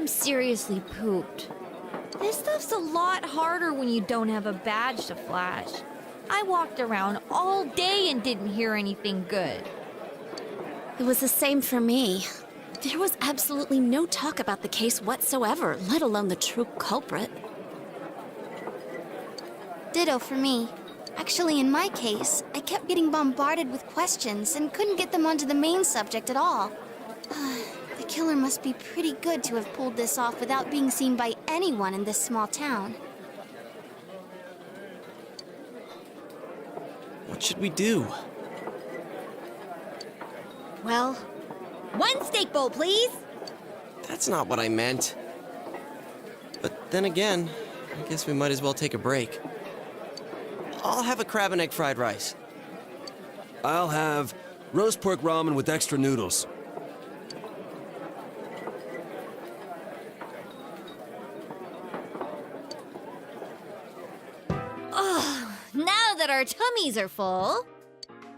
seriously pooped. This stuff's a lot harder when you don't have a badge to flash. I walked around all day and didn't hear anything good. It was the same for me. There was absolutely no talk about the case whatsoever, let alone the true culprit. Ditto for me. Actually, in my case, I kept getting bombarded with questions and couldn't get them onto the main subject at all. The killer must be pretty good to have pulled this off without being seen by anyone in this small town. What should we do? Well, one steak bowl, please. That's not what I meant. But then again, I guess we might as well take a break. I'll have a crab and egg fried rice. I'll have roast pork ramen with extra noodles. Now that our tummies are full,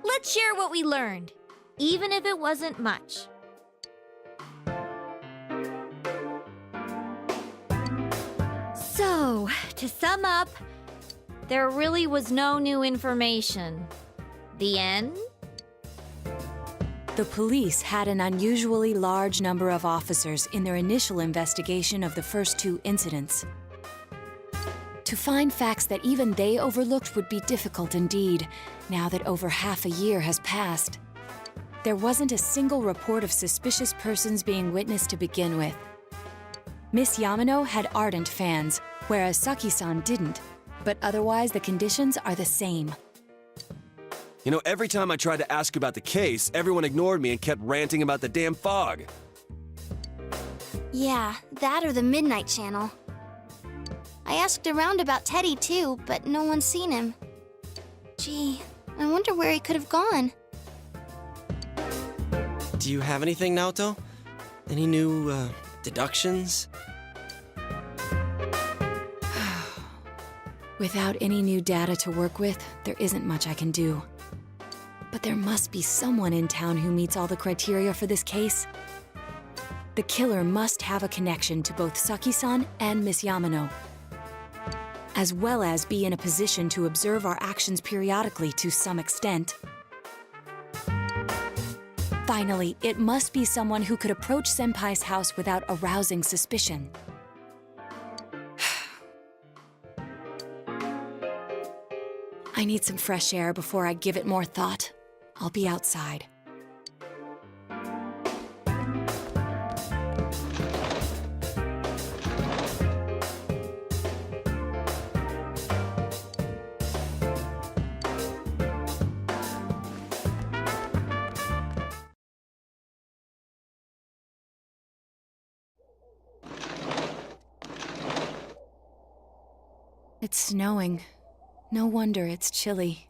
let's share what we learned, even if it wasn't much. So, to sum up, there really was no new information. The end? The police had an unusually large number of officers in their initial investigation of the first two incidents. To find facts that even they overlooked would be difficult indeed, now that over half a year has passed. There wasn't a single report of suspicious persons being witnessed to begin with. Miss Yamano had ardent fans, whereas Saki-san didn't, but otherwise the conditions are the same. You know, every time I tried to ask about the case, everyone ignored me and kept ranting about the damn fog. Yeah, that or the Midnight Channel. I asked around about Teddie too, but no one's seen him. Gee, I wonder where he could have gone. Do you have anything, Naoto? Any new, deductions? Without any new data to work with, there isn't much I can do. But there must be someone in town who meets all the criteria for this case. The killer must have a connection to both Saki-san and Miss Yamano, as well as be in a position to observe our actions periodically to some extent. Finally, it must be someone who could approach Senpai's house without arousing suspicion. I need some fresh air before I give it more thought. I'll be outside. It's snowing. No wonder it's chilly.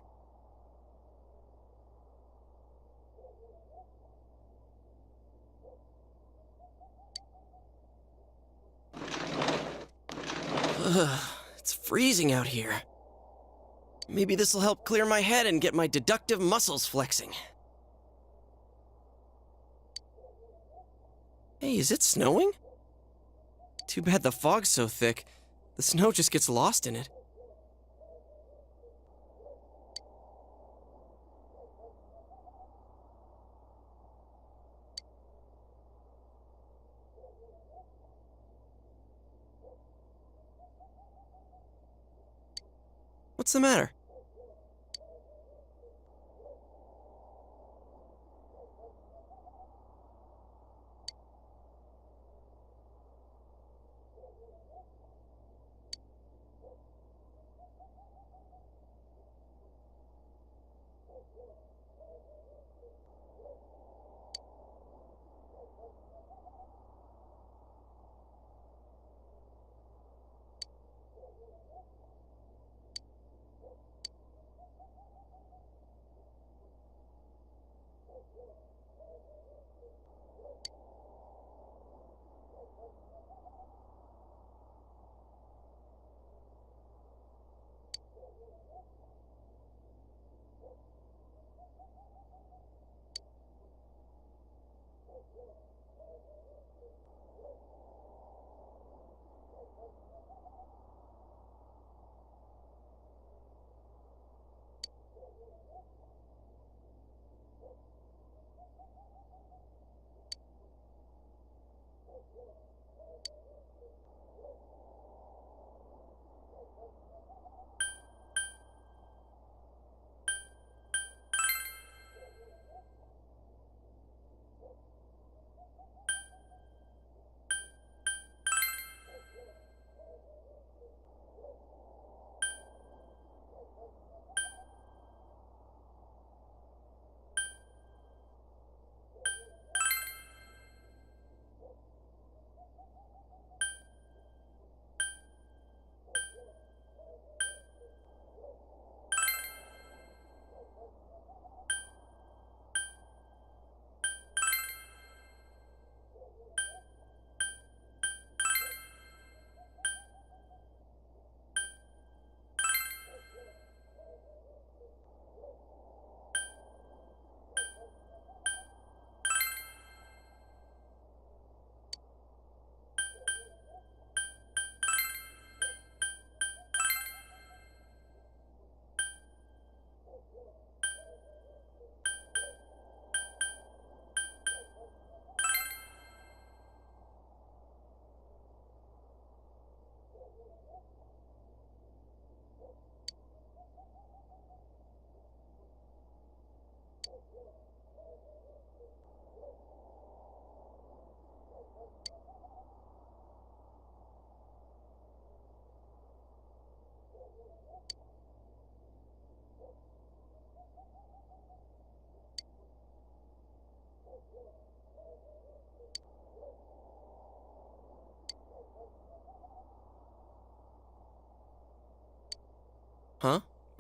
It's freezing out here. Maybe this'll help clear my head and get my deductive muscles flexing. Hey, is it snowing? Too bad the fog's so thick. The snow just gets lost in it. What's the matter?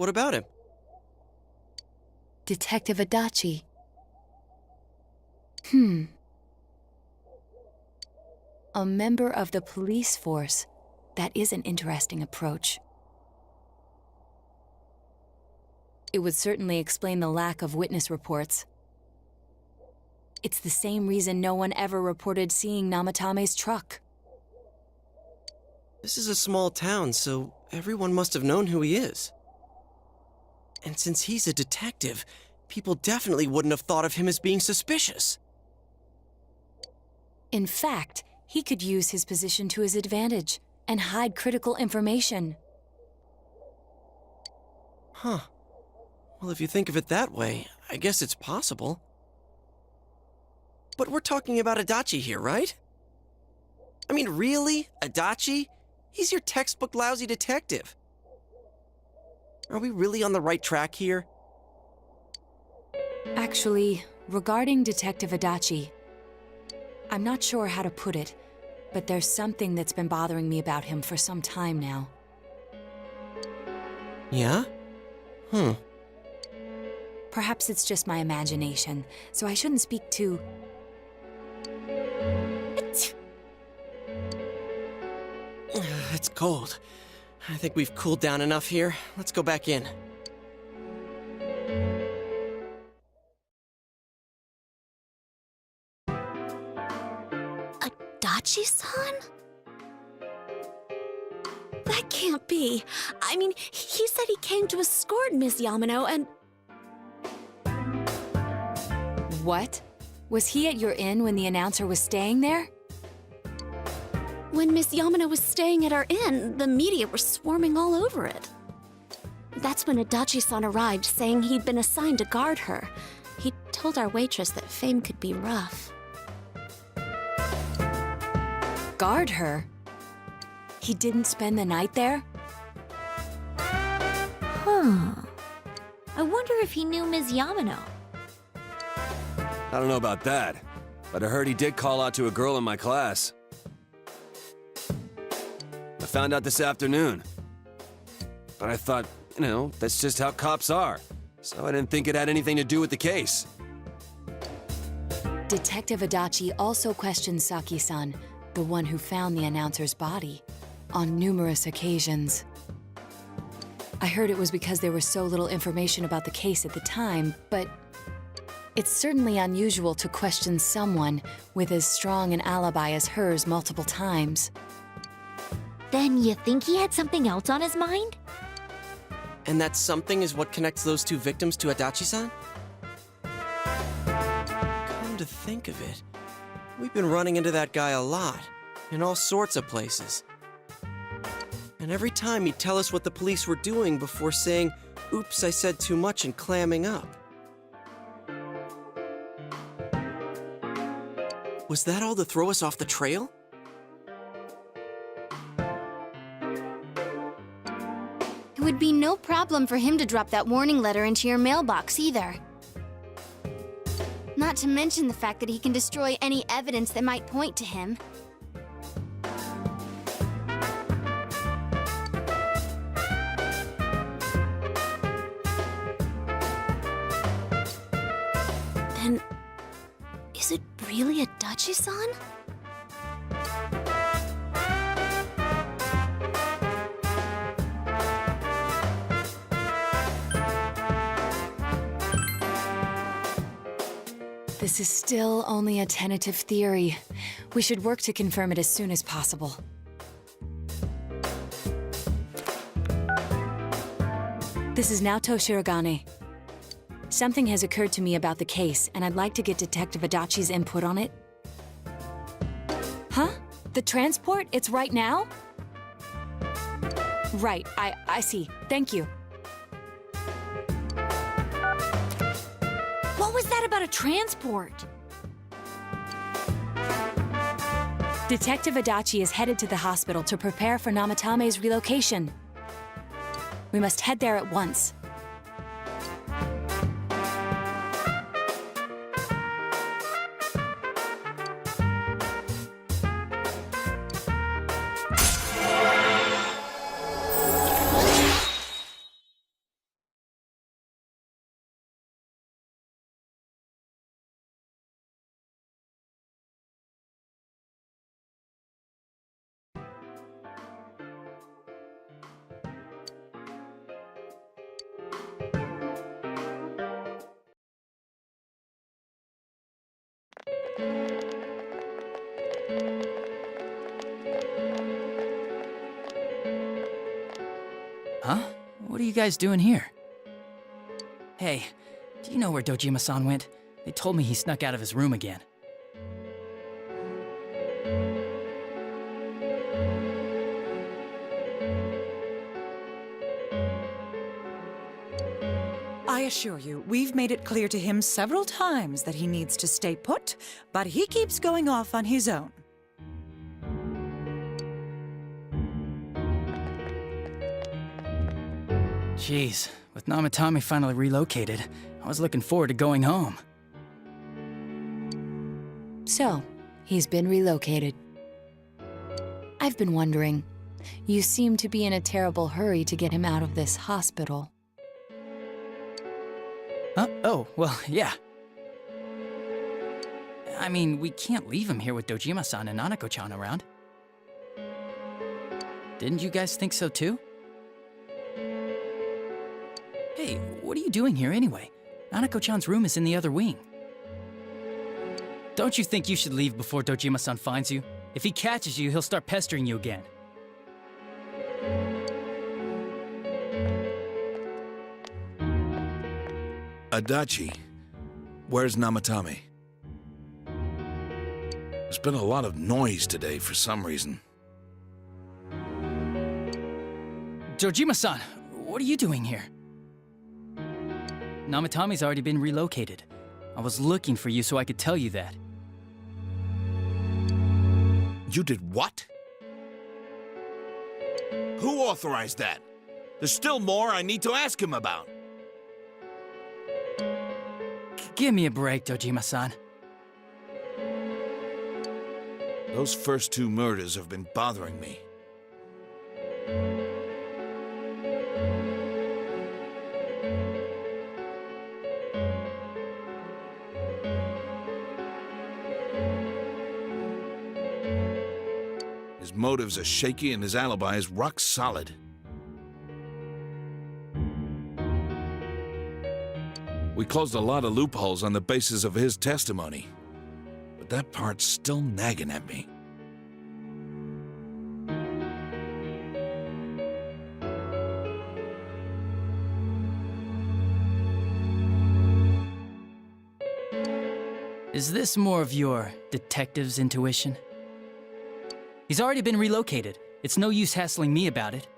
What about him? Detective Adachi. A member of the police force. That is an interesting approach. It would certainly explain the lack of witness reports. It's the same reason no one ever reported seeing Namatame's truck. This is a small town, so everyone must have known who he is. And since he's a detective, people definitely wouldn't have thought of him as being suspicious. In fact, he could use his position to his advantage and hide critical information. Huh. Well, if you think of it that way, I guess it's possible. But we're talking about Adachi here, right? I mean, really? Adachi? He's your textbook lousy detective. Are we really on the right track here? Actually, regarding Detective Adachi, I'm not sure how to put it, but there's something that's been bothering me about him for some time now. Yeah? Perhaps it's just my imagination, so I shouldn't speak too... It's cold. I think we've cooled down enough here. Let's go back in. Adachi-san? That can't be. I mean, he said he came to escort Miss Yamano and... What? Was he at your inn when the announcer was staying there? When Miss Yamano was staying at our inn, the media were swarming all over it. That's when Adachi-san arrived, saying he'd been assigned to guard her. He told our waitress that fame could be rough. Guard her? He didn't spend the night there? Huh. I wonder if he knew Ms. Yamano. I don't know about that, but I heard he did call out to a girl in my class. I found out this afternoon. But I thought, that's just how cops are. So I didn't think it had anything to do with the case. Detective Adachi also questioned Saki-san, the one who found the announcer's body, on numerous occasions. I heard it was because there was so little information about the case at the time, but it's certainly unusual to question someone with as strong an alibi as hers multiple times. Then you think he had something else on his mind? And that something is what connects those two victims to Adachi-san? Come to think of it, we've been running into that guy a lot, in all sorts of places. And every time he'd tell us what the police were doing before saying, "Oops, I said too much," and clamming up. Was that all to throw us off the trail? It would be no problem for him to drop that warning letter into your mailbox either. Not to mention the fact that he can destroy any evidence that might point to him. Then, is it really Adachi-san? This is still only a tentative theory. We should work to confirm it as soon as possible. This is Naoto Shirogane. Something has occurred to me about the case, and I'd like to get Detective Adachi's input on it. Huh? The transport? It's right now? Right, I see. Thank you. What was that about a transport? Detective Adachi is headed to the hospital to prepare for Namatame's relocation. We must head there at once. Huh? What are you guys doing here? Hey, do you know where Dojima-san went? They told me he snuck out of his room again. I assure you, we've made it clear to him several times that he needs to stay put, but he keeps going off on his own. Jeez, with Namatame finally relocated, I was looking forward to going home. So, he's been relocated. I've been wondering, you seem to be in a terrible hurry to get him out of this hospital. Huh? Oh, well, yeah. I mean, we can't leave him here with Dojima-san and Nanako-chan around. Didn't you guys think so too? Hey, what are you doing here anyway? Nanako-chan's room is in the other wing. Don't you think you should leave before Dojima-san finds you? If he catches you, he'll start pestering you again. Adachi, where's Namatame? There's been a lot of noise today for some reason. Dojima-san, what are you doing here? Namatame's already been relocated. I was looking for you so I could tell you that. You did what? Who authorized that? There's still more I need to ask him about. Give me a break, Dojima-san. Those first two murders have been bothering me. His motives are shaky and his alibi is rock solid. We closed a lot of loopholes on the basis of his testimony, but that part's still nagging at me. Is this more of your detective's intuition? He's already been relocated. It's no use hassling me about it.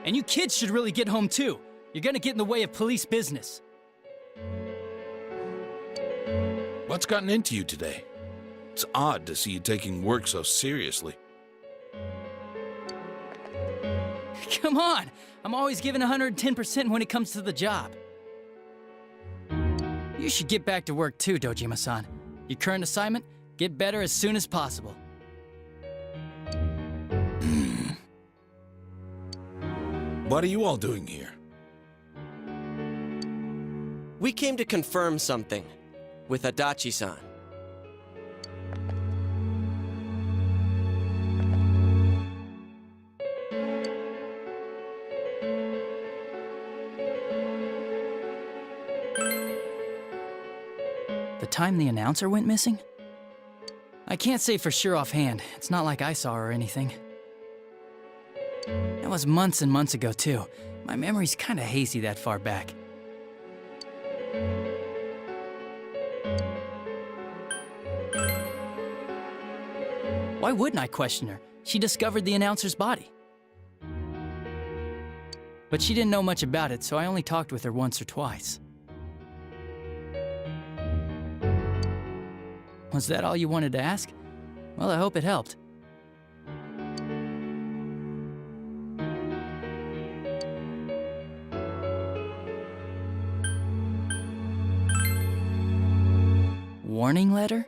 And you kids should really get home too. You're gonna get in the way of police business. What's gotten into you today? It's odd to see you taking work so seriously. Come on! I'm always giving 110% when it comes to the job. You should get back to work too, Dojima-san. Your current assignment? Get better as soon as possible. What are you all doing here? We came to confirm something with Adachi-san. The time the announcer went missing? I can't say for sure offhand. It's not like I saw her or anything. That was months and months ago, too. My memory's kinda hazy that far back. Why wouldn't I question her? She discovered the announcer's body. But she didn't know much about it, so I only talked with her once or twice. Was that all you wanted to ask? Well, I hope it helped. Warning letter?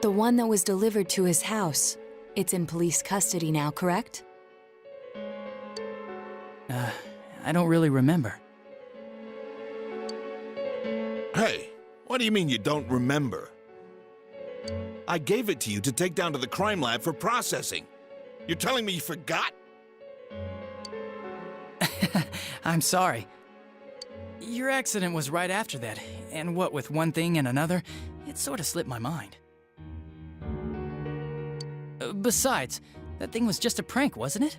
The one that was delivered to his house. It's in police custody now, correct? I don't really remember. Hey, what do you mean you don't remember? I gave it to you to take down to the crime lab for processing. You're telling me you forgot? I'm sorry. Your accident was right after that, and what with one thing and another, it sort of slipped my mind. Besides, That thing was just a prank, wasn't it?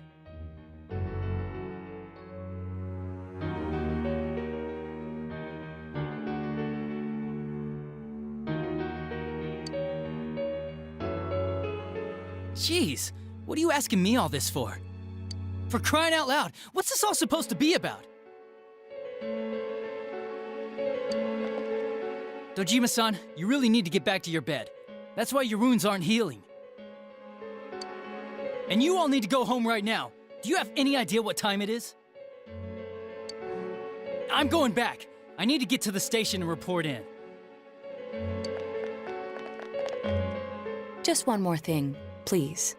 Jeez, what are you asking me all this for? For crying out loud, what's this all supposed to be about? Dojima-san, you really need to get back to your bed. That's why your wounds aren't healing. And you all need to go home right now. Do you have any idea what time it is? I'm going back. I need to get to the station and report in. Just one more thing, please.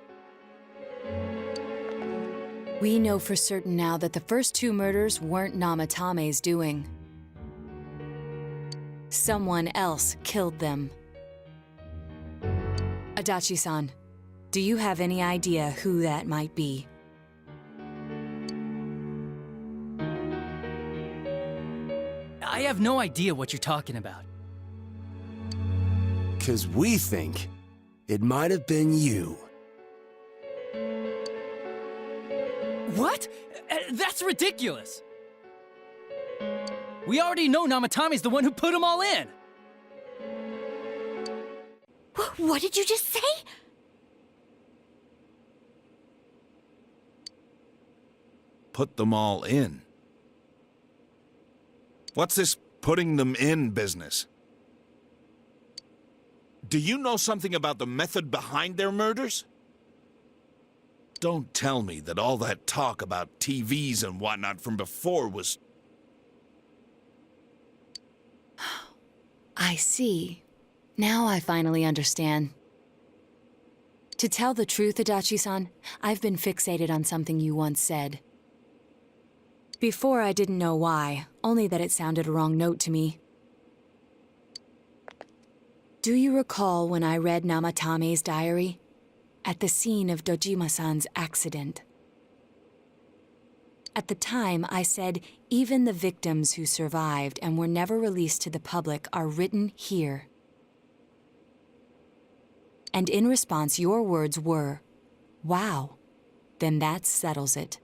We know for certain now that the first 2 murders weren't Namatame's doing. Someone else killed them. Adachi-san, do you have any idea who that might be? I have no idea what you're talking about. 'Cause we think it might have been you. What? That's ridiculous! We already know Namatame's the one who put them all in! What did you just say? Put them all in. What's this putting them in business? Do you know something about the method behind their murders? Don't tell me that all that talk about TVs and whatnot from before was... I see. Now I finally understand. To tell the truth, Adachi-san, I've been fixated on something you once said. Before, I didn't know why, only that it sounded a wrong note to me. Do you recall when I read Namatame's diary? At the scene of Dojima-san's accident. At the time, I said, even the victims who survived and were never released to the public are written here. And in response, your words were, wow, then that settles it.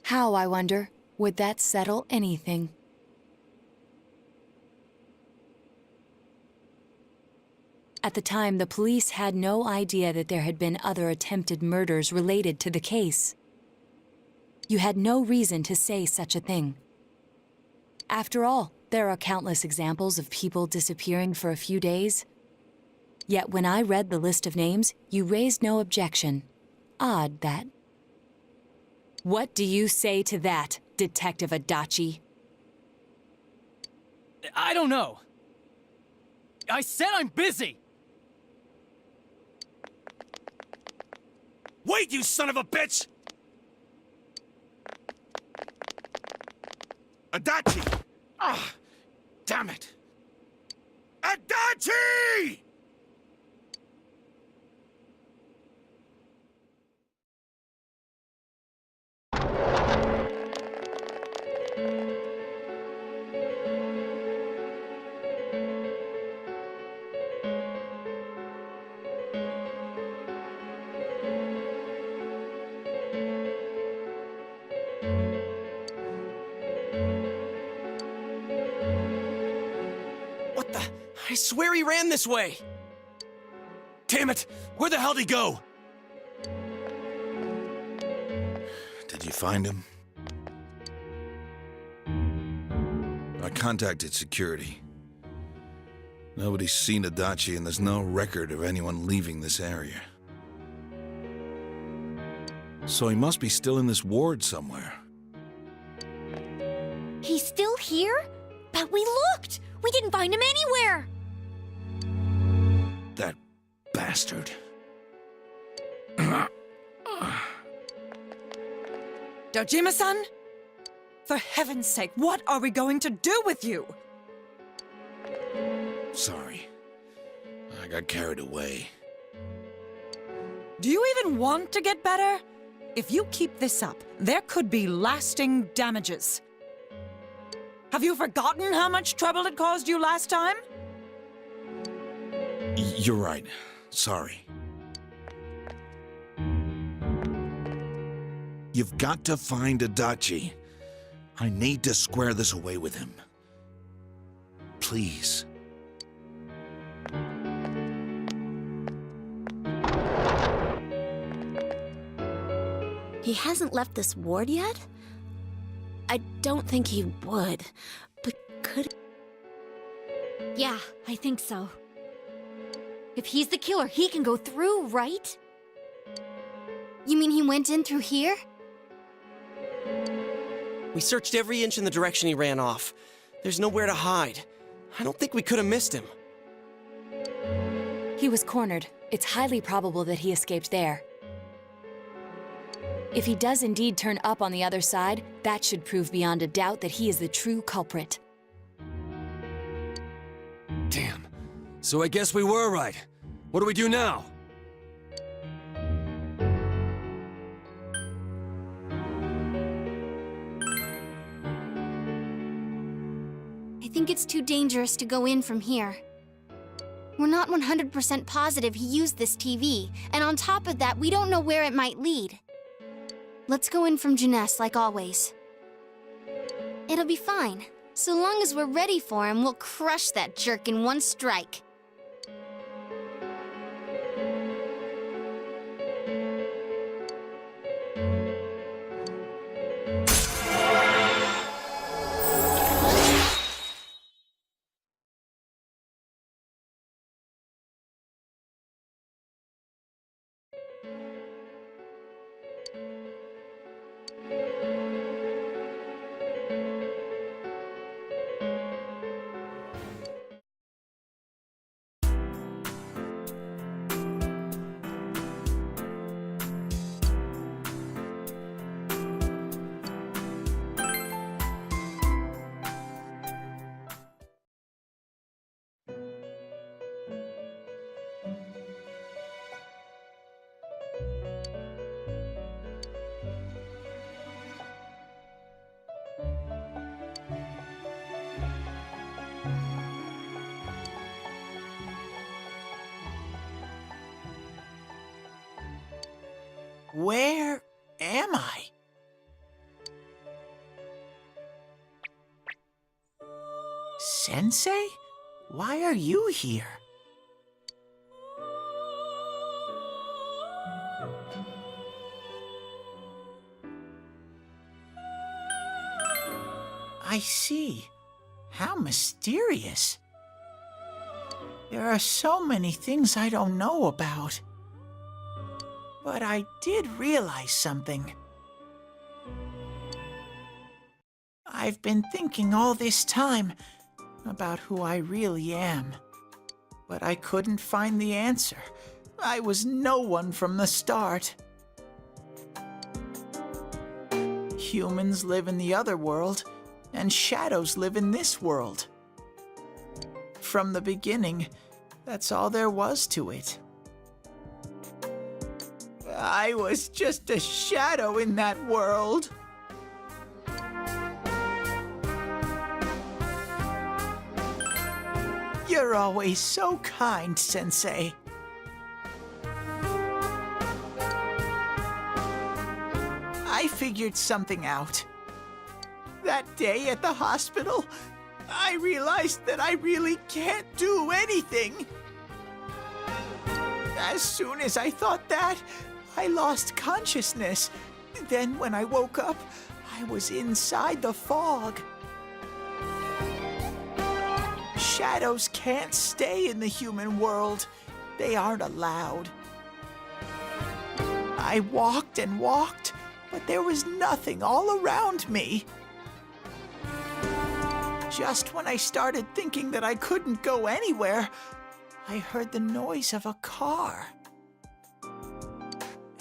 How, I wonder, would that settle anything? At the time, the police had no idea that there had been other attempted murders related to the case. You had no reason to say such a thing. After all, there are countless examples of people disappearing for a few days. Yet when I read the list of names, you raised no objection. Odd, that. What do you say to that, Detective Adachi? I don't know. I said I'm busy! Wait, you son of a bitch! Adachi! Ah, damn it! Adachi! What the? I swear he ran this way. Damn it! Where the hell did he go? Did you find him? I contacted security. Nobody's seen Adachi, and there's no record of anyone leaving this area. So he must be still in this ward somewhere. He's still here? But we looked! We didn't find him anywhere! That bastard. Dojima-san? For heaven's sake, what are we going to do with you? Sorry. I got carried away. Do you even want to get better? If you keep this up, there could be lasting damages. Have you forgotten how much trouble it caused you last time? You're right. Sorry. You've got to find Adachi. I need to square this away with him. Please. He hasn't left this ward yet? I don't think he would, but could... Yeah, I think so. If he's the killer, he can go through, right? You mean he went in through here? We searched every inch in the direction he ran off. There's nowhere to hide. I don't think we could have missed him. He was cornered. It's highly probable that he escaped there. If he does indeed turn up on the other side, that should prove beyond a doubt that he is the true culprit. Damn. So I guess we were right. What do we do now? I think it's too dangerous to go in from here. We're not 100% positive he used this TV, and on top of that, we don't know where it might lead. Let's go in from Juness like always. It'll be fine. So long as we're ready for him, we'll crush that jerk in one strike. Where am I? Sensei? Why are you here? I see. How mysterious. There are so many things I don't know about. But I did realize something. I've been thinking all this time about who I really am. But I couldn't find the answer. I was no one from the start. Humans live in the other world, and shadows live in this world. From the beginning, that's all there was to it. I was just a shadow in that world. You're always so kind, Sensei. I figured something out. That day at the hospital, I realized that I really can't do anything. As soon as I thought that, I lost consciousness. Then when I woke up, I was inside the fog. Shadows can't stay in the human world. They aren't allowed. I walked and walked, but there was nothing all around me. Just when I started thinking that I couldn't go anywhere, I heard the noise of a car.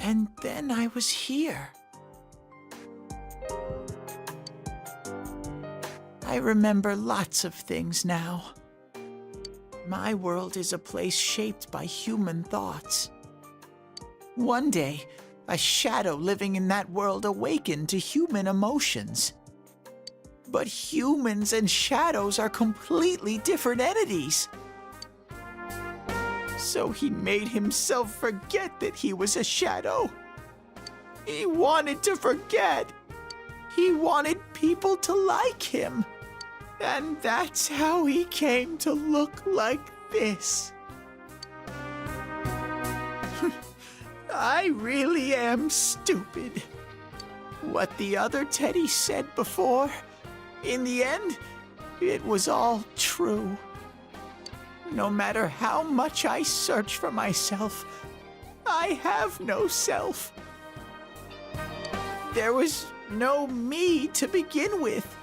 And then I was here. I remember lots of things now. My world is a place shaped by human thoughts. One day, A shadow living in that world awakened to human emotions. But humans and shadows are completely different entities. So he made himself forget that he was a shadow. He wanted to forget. He wanted people to like him. And that's how he came to look like this. I really am stupid. What the other Teddie said before, in the end, it was all true. No matter how much I search for myself, I have no self. There was no me to begin with.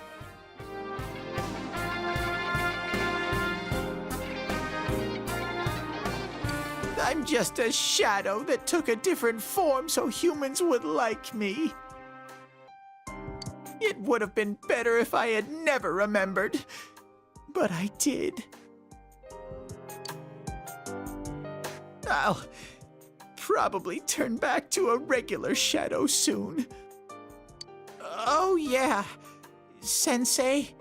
I'm just a shadow that took a different form so humans would like me. It would have been better if I had never remembered, but I did. I'll probably turn back to a regular shadow soon. Oh yeah, Sensei.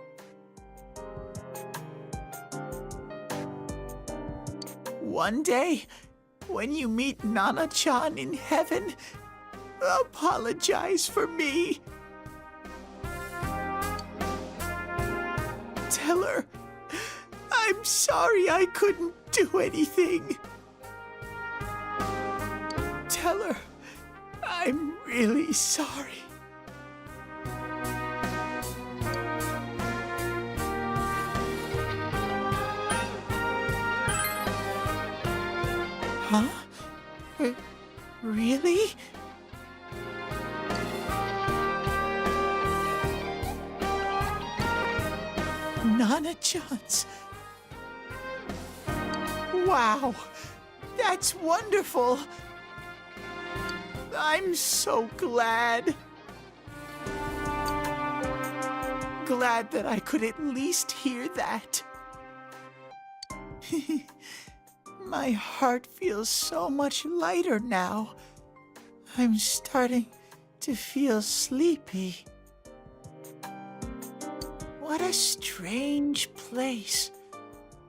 One day, when you meet Nana-chan in heaven, apologize for me. Tell her, I'm sorry I couldn't do anything. Tell her, I'm really sorry. Huh? Really? Nana-chan's. Wow, that's wonderful. I'm so glad. Glad that I could at least hear that. My heart feels so much lighter now. I'm starting to feel sleepy. What a strange place.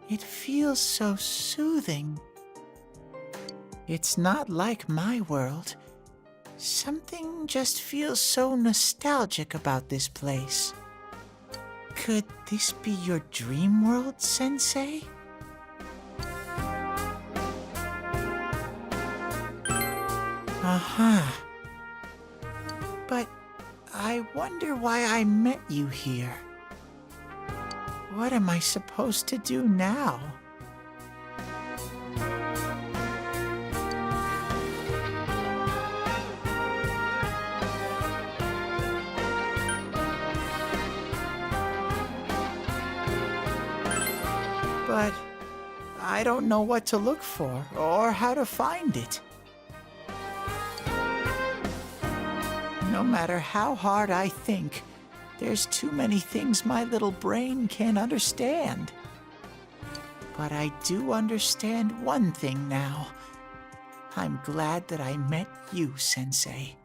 It feels so soothing. It's not like my world. Something just feels so nostalgic about this place. Could this be your dream world, Sensei? Uh-huh. But I wonder why I met you here. What am I supposed to do now? But I don't know what to look for or how to find it. No matter how hard I think, there's too many things my little brain can't understand. But I do understand one thing now. I'm glad that I met you, Sensei.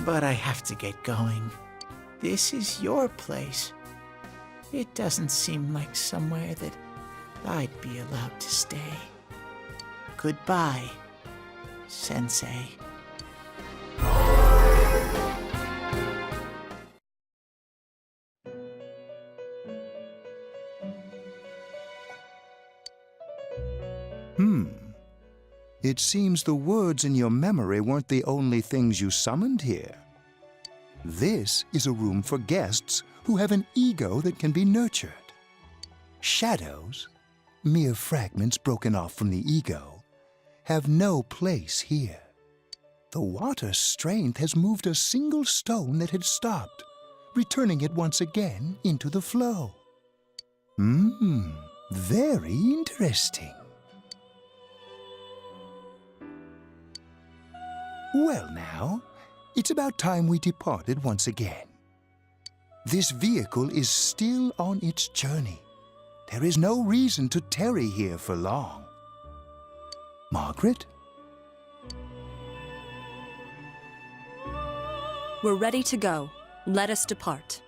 But I have to get going. This is your place. It doesn't seem like somewhere that I'd be allowed to stay. Goodbye, Sensei. It seems the words in your memory weren't the only things you summoned here. This is a room for guests who have an ego that can be nurtured. Shadows, mere fragments broken off from the ego, have no place here. The water's strength has moved a single stone that had stopped, returning it once again into the flow. Very interesting. Well now, it's about time we departed once again. This vehicle is still on its journey. There is no reason to tarry here for long. Margaret? We're ready to go. Let us depart.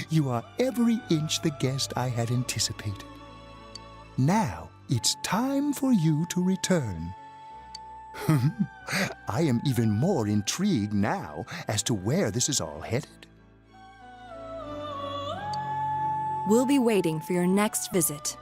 You are every inch the guest I had anticipated. Now it's time for you to return. I am even more intrigued now as to where this is all headed. We'll be waiting for your next visit.